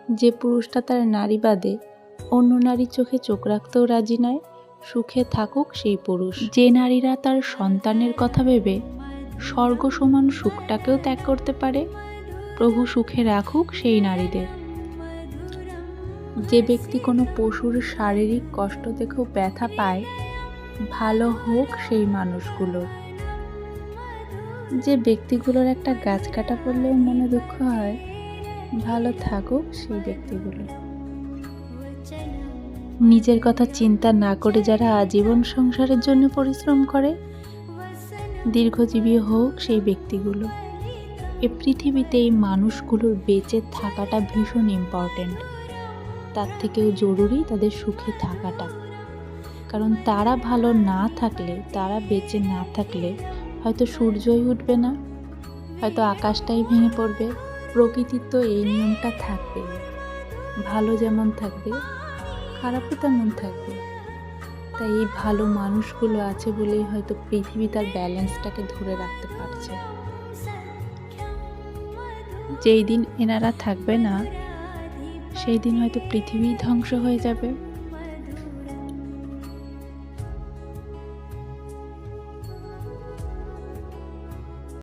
যে পুরুষটা তার নারীবাদে অন্য নারীর চোখে চোখ রাখতেও রাজি নয়, সুখে থাকুক সেই পুরুষ। যে নারীরা তার সন্তানের কথা ভেবে স্বর্গ সমান সুখটাকেও ত্যাগ করতে পারে, প্রভু সুখে রাখুক সেই নারীদের। যে ব্যক্তি কোনো পশুর শারীরিক কষ্ট দেখেও ব্যথা পায়, ভালো হোক সেই মানুষগুলো। যে ব্যক্তিগুলোর একটা গাছ কাটা পড়লেও মনে দুঃখ হয়, ভালো থাকুক সেই ব্যক্তিগুলো। নিজের কথা চিন্তা না করে যারা আজীবন সংসারের জন্য পরিশ্রম করে, দীর্ঘজীবী হোক সেই ব্যক্তিগুলো। এ পৃথিবীতে এই মানুষগুলোর বেঁচে থাকাটা ভীষণ ইম্পর্ট্যান্ট, তার থেকেও জরুরি তাদের সুখে থাকাটা। কারণ তারা ভালো না থাকলে, তারা বেঁচে না থাকলে হয়তো সূর্যই উঠবে না, হয়তো আকাশটাই ভেঙে পড়বে। প্রকৃতির তো এই নিয়মটা থাকবে, ভালো যেমন থাকবে খারাপও তেমন থাকবে। তাই এই ভালো মানুষগুলো আছে বলেই হয়তো পৃথিবী তার ব্যালেন্সটাকে ধরে রাখতে পারছে। যেই দিন এনারা থাকবে না, সেই দিন হয়তো পৃথিবী ধ্বংস হয়ে যাবে।